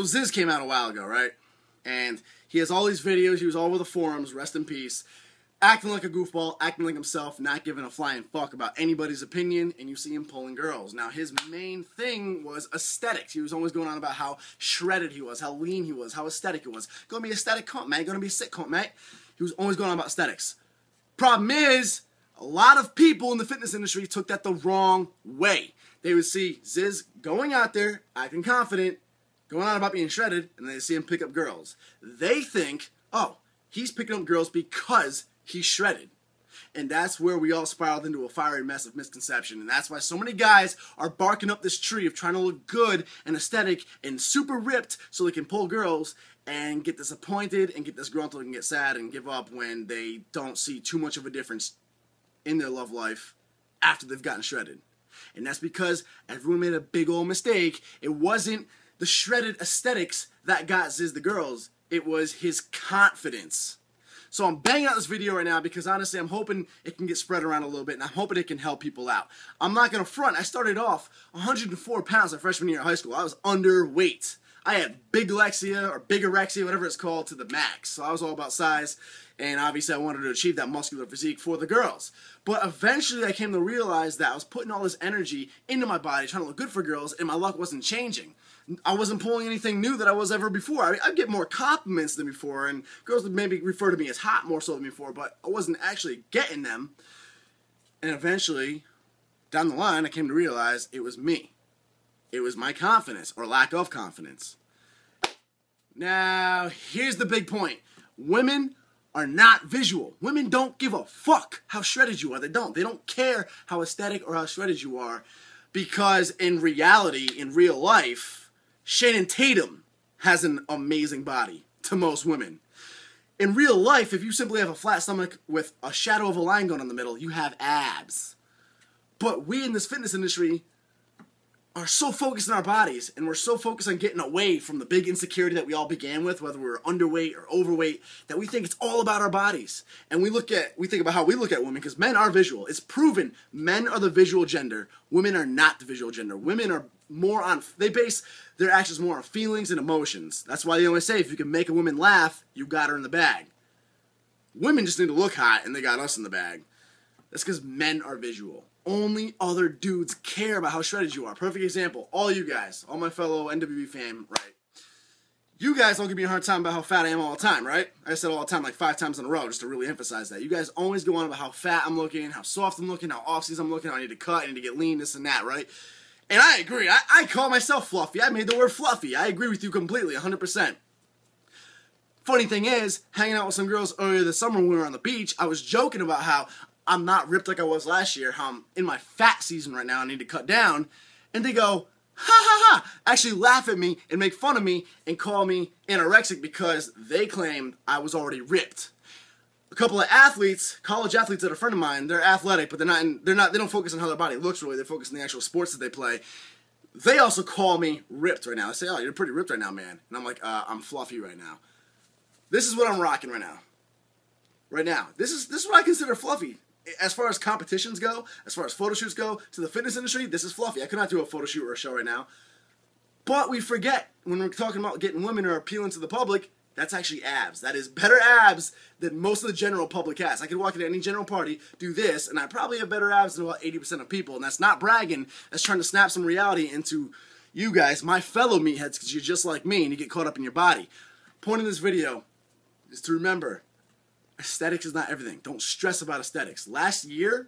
Ziz came out a while ago, right? And he has all these videos, he was all over the forums, rest in peace, acting like a goofball, acting like himself, not giving a flying fuck about anybody's opinion, and you see him pulling girls. Now, his main thing was aesthetics. He was always going on about how shredded he was, how lean he was, how aesthetic he was. Gonna be aesthetic cunt, man. Gonna be a sick cunt, mate. He was always going on about aesthetics. Problem is, a lot of people in the fitness industry took that the wrong way. They would see Ziz going out there, acting confident, going on about being shredded, and they see him pick up girls. They think, oh, he's picking up girls because he's shredded. And that's where we all spiraled into a fiery mess of misconception. And that's why so many guys are barking up this tree of trying to look good and aesthetic and super ripped so they can pull girls and get disappointed and get disgruntled and get sad and give up when they don't see too much of a difference in their love life after they've gotten shredded. And that's because everyone made a big old mistake. It wasn't the shredded aesthetics that got Ziz the girls. It was his confidence. So I'm banging out this video right now because honestly I'm hoping it can get spread around a little bit and I'm hoping it can help people out. I'm not going to front. I started off 104 pounds my freshman year of high school. I was underweight. I had bigorexia or bigorexia, whatever it's called, to the max. So I was all about size, and obviously I wanted to achieve that muscular physique for the girls. But eventually I came to realize that I was putting all this energy into my body, trying to look good for girls, and my luck wasn't changing. I wasn't pulling anything new that I was ever before. I'd get more compliments than before, and girls would maybe refer to me as hot more so than before, but I wasn't actually getting them. And eventually, down the line, I came to realize it was me. It was my confidence, or lack of confidence. Now, here's the big point. Women are not visual. Women don't give a fuck how shredded you are. They don't. They don't care how aesthetic or how shredded you are, because in reality, in real life, Shannon Tatum has an amazing body to most women. In real life, if you simply have a flat stomach with a shadow of a line going in the middle, you have abs. But we in this fitness industry are so focused on our bodies, and we're so focused on getting away from the big insecurity that we all began with, whether we're underweight or overweight, that we think it's all about our bodies. And we think about how we look at women, because men are visual. It's proven men are the visual gender. Women are not the visual gender. Women are more on, they base their actions more on feelings and emotions. That's why they always say, if you can make a woman laugh, you got her in the bag. Women just need to look hot, and they got us in the bag. That's because men are visual. Only other dudes care about how shredded you are. Perfect example, all you guys, all my fellow NWB fam, right? You guys don't give me a hard time about how fat I am all the time, right? I said all the time like 5 times in a row just to really emphasize that. You guys always go on about how fat I'm looking, how soft I'm looking, how off-season I'm looking, how I need to cut, I need to get lean, this and that, right? And I agree. I call myself fluffy. I made the word fluffy. I agree with you completely, 100%. Funny thing is, hanging out with some girls earlier this summer when we were on the beach, I was joking about how I'm not ripped like I was last year, how I'm in my fat season right now, I need to cut down, and they go, ha ha ha, actually laugh at me and make fun of me and call me anorexic because they claimed I was already ripped. A couple of athletes, college athletes that are a friend of mine, they're athletic, but they don't focus on how their body looks really, they focus on the actual sports that they play. They also call me ripped right now. They say, oh, you're pretty ripped right now, man. And I'm like, I'm fluffy right now. This is what I'm rocking right now. Right now. This is what I consider fluffy. As far as competitions go, as far as photo shoots go, to the fitness industry, this is fluffy. I could not do a photo shoot or a show right now. But we forget, when we're talking about getting women or appealing to the public, that's actually abs. That is better abs than most of the general public has. I could walk into any general party, do this, and I probably have better abs than about 80% of people. And that's not bragging. That's trying to snap some reality into you guys, my fellow meatheads, because you're just like me and you get caught up in your body. Point of this video is to remember, aesthetics is not everything. Don't stress about aesthetics. Last year,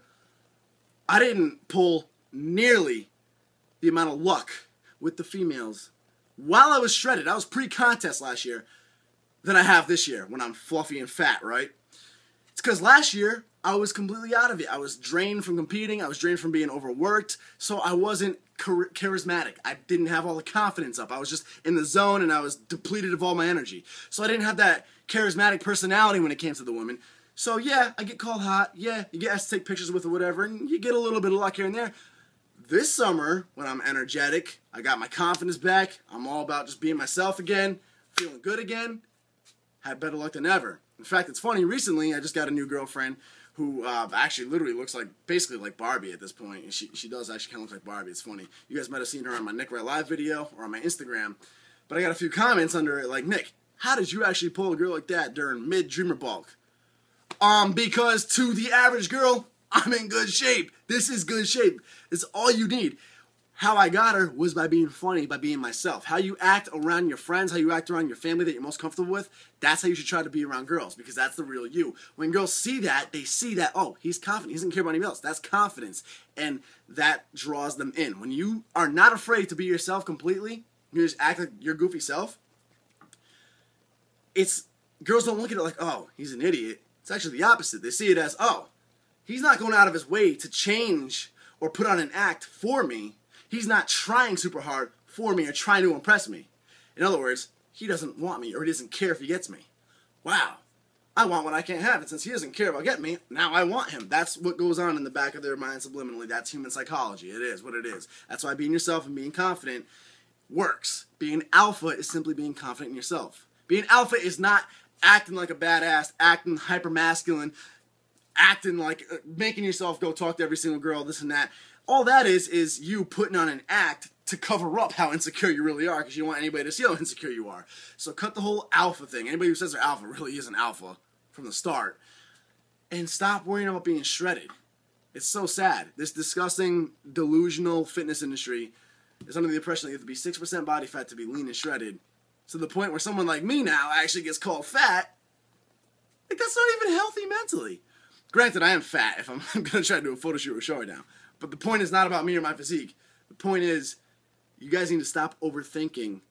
I didn't pull nearly the amount of luck with the females while I was shredded. I was pre-contest last year than I have this year when I'm fluffy and fat, right? It's because last year, I was completely out of it. I was drained from competing. I was drained from being overworked. So I wasn't charismatic. I didn't have all the confidence up. I was just in the zone and I was depleted of all my energy. So I didn't have that charismatic personality when it came to the women. So yeah, I get called hot. Yeah, you get asked to take pictures with or whatever, and you get a little bit of luck here and there. This summer, when I'm energetic, I got my confidence back, I'm all about just being myself again, feeling good again, had better luck than ever. In fact, it's funny, recently I just got a new girlfriend who actually literally looks like, basically like Barbie at this point. And she does actually kind of look like Barbie. It's funny. You guys might have seen her on my Nick Right Live video or on my Instagram. But I got a few comments under it like, Nick, how did you actually pull a girl like that during mid-dreamer bulk? Because to the average girl, I'm in good shape. This is good shape. It's all you need. How I got her was by being funny, by being myself. How you act around your friends, how you act around your family that you're most comfortable with, that's how you should try to be around girls, because that's the real you. When girls see that, they see that, oh, he's confident. He doesn't care about anybody else. That's confidence, and that draws them in. When you are not afraid to be yourself completely, you just act like your goofy self, girls don't look at it like, oh, he's an idiot. It's actually the opposite. They see it as, oh, he's not going out of his way to change or put on an act for me. He's not trying super hard for me or trying to impress me. In other words, he doesn't want me or he doesn't care if he gets me. Wow. I want what I can't have. And since he doesn't care about getting me, now I want him. That's what goes on in the back of their mind subliminally. That's human psychology. It is what it is. That's why being yourself and being confident works. Being alpha is simply being confident in yourself. Being alpha is not acting like a badass, acting hyper-masculine, acting like making yourself go talk to every single girl, this and that. All that is you putting on an act to cover up how insecure you really are, because you don't want anybody to see how insecure you are. So cut the whole alpha thing. Anybody who says they're alpha really isn't alpha from the start. And stop worrying about being shredded. It's so sad. This disgusting, delusional fitness industry is under the impression that you have to be 6% body fat to be lean and shredded. To the point where someone like me now actually gets called fat. Like, that's not even healthy mentally. Granted, I am fat if I'm going to try to do a photo shoot or show right now. But the point is not about me or my physique. The point is, you guys need to stop overthinking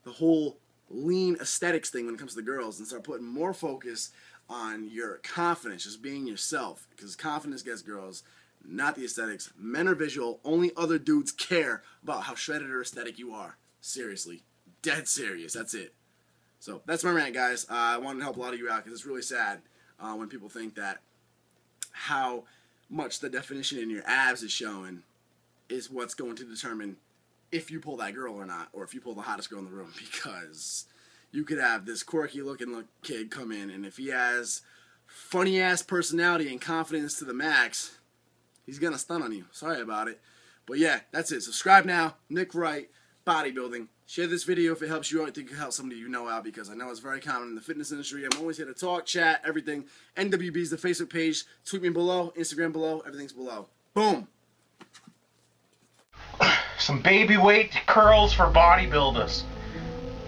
the whole lean aesthetics thing when it comes to the girls and start putting more focus on your confidence, just being yourself. Because confidence gets girls, not the aesthetics. Men are visual. Only other dudes care about how shredded or aesthetic you are. Seriously. Dead serious. That's it. So that's my rant, guys. I wanted to help a lot of you out because it's really sad when people think that how much the definition in your abs is showing is what's going to determine if you pull that girl or not, or if you pull the hottest girl in the room, because you could have this quirky looking kid come in, and if he has funny ass personality and confidence to the max, he's gonna stun on you. Sorry about it. But yeah, that's it. Subscribe now. Nick Wright, bodybuilding. Share this video if it helps you out. I think it can help somebody you know out, because I know it's very common in the fitness industry. I'm always here to talk, chat, everything. NWB is the Facebook page. Tweet me below, Instagram below, everything's below. Boom. Some baby weight curls for bodybuilders.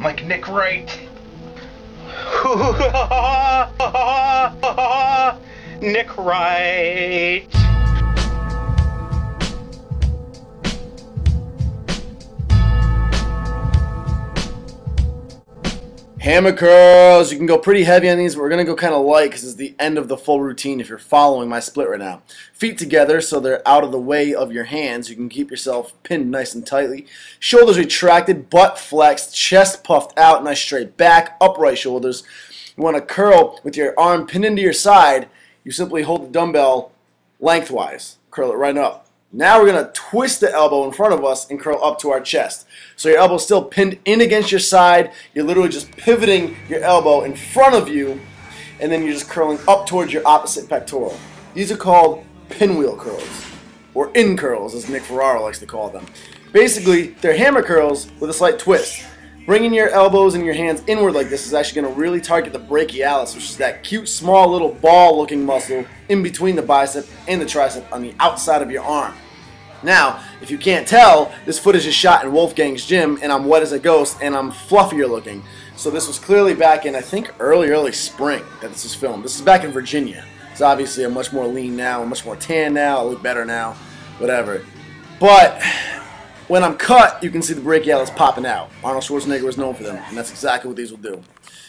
Like Nick Wright. Nick Wright. Hammer curls. You can go pretty heavy on these, but we're going to go kind of light because it's the end of the full routine if you're following my split right now. Feet together so they're out of the way of your hands. You can keep yourself pinned nice and tightly. Shoulders retracted, butt flexed, chest puffed out, nice straight back, upright shoulders. You want to curl with your arm pinned into your side. You simply hold the dumbbell lengthwise. Curl it right up. Now we're going to twist the elbow in front of us and curl up to our chest. So your elbow's still pinned in against your side. You're literally just pivoting your elbow in front of you, and then you're just curling up towards your opposite pectoral. These are called pinwheel curls, or in curls, as Nick Ferraro likes to call them. Basically, they're hammer curls with a slight twist. Bringing your elbows and your hands inward like this is actually going to really target the brachialis, which is that cute, small, little ball-looking muscle in between the bicep and the tricep on the outside of your arm. Now, if you can't tell, this footage is shot in Wolfgang's gym, and I'm wet as a ghost, and I'm fluffier looking. So this was clearly back in, I think, early spring that this was filmed. This is back in Virginia. So obviously I'm much more lean now, I'm much more tan now, I look better now, whatever. But when I'm cut, you can see the brachialis popping out. Arnold Schwarzenegger was known for them, and that's exactly what these will do.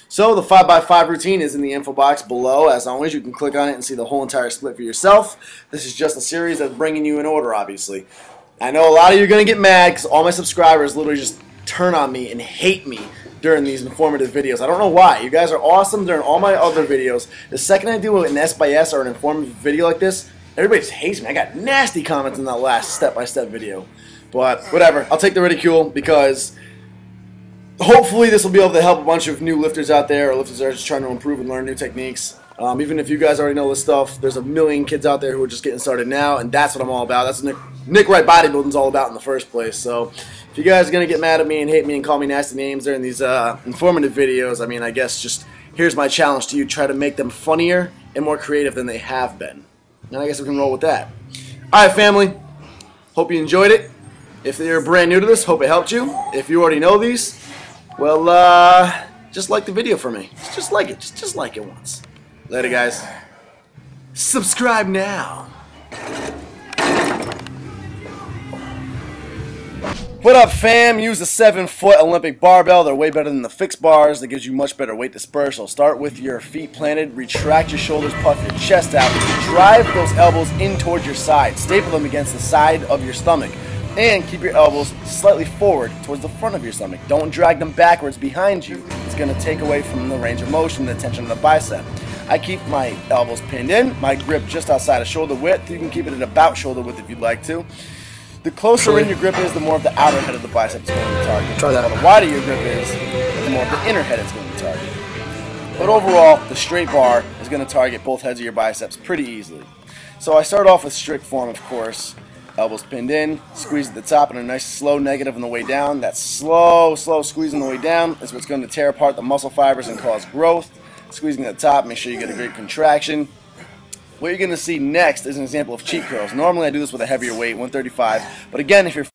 So the 5x5 routine is in the info box below. As always, you can click on it and see the whole entire split for yourself. This is just a series that's bringing you in order, obviously. I know a lot of you are going to get mad because all my subscribers literally just turn on me and hate me during these informative videos. I don't know why. You guys are awesome during all my other videos. The second I do an S by S or an informative video like this, everybody just hates me. I got nasty comments in that last step-by-step video. But whatever. I'll take the ridicule because hopefully this will be able to help a bunch of new lifters out there, or lifters that are just trying to improve and learn new techniques. Even if you guys already know this stuff, there's a million kids out there who are just getting started now, and that's what I'm all about. That's what Nick Wright Bodybuilding's all about in the first place. So if you guys are going to get mad at me and hate me and call me nasty names during these informative videos, I mean, I guess just here's my challenge to you. Try to make them funnier and more creative than they have been. And I guess we can roll with that. All right, family. Hope you enjoyed it. If you're brand new to this, hope it helped you. If you already know these, well, just like the video for me. Just like it. Just like it once. Later, guys. Subscribe now. What up, fam? Use a 7-foot Olympic barbell. They're way better than the fixed bars. That gives you much better weight dispersal. Start with your feet planted. Retract your shoulders. Puff your chest out. Drive those elbows in towards your side. Staple them against the side of your stomach. And keep your elbows slightly forward towards the front of your stomach. Don't drag them backwards behind you. It's going to take away from the range of motion, the tension of the bicep. I keep my elbows pinned in, my grip just outside of shoulder width. You can keep it at about shoulder width if you'd like to. The closer in your grip is, the more of the outer head of the bicep is going to target. Try that. The wider your grip is, the more of the inner head it's going to target. But overall, the straight bar is going to target both heads of your biceps pretty easily. So I start off with strict form, of course. Elbows pinned in, squeeze at the top, and a nice slow negative on the way down. That slow squeeze on the way down is what's going to tear apart the muscle fibers and cause growth. Squeezing at the top, make sure you get a great contraction. What you're going to see next is an example of cheat curls. Normally I do this with a heavier weight, 135, but again, if you're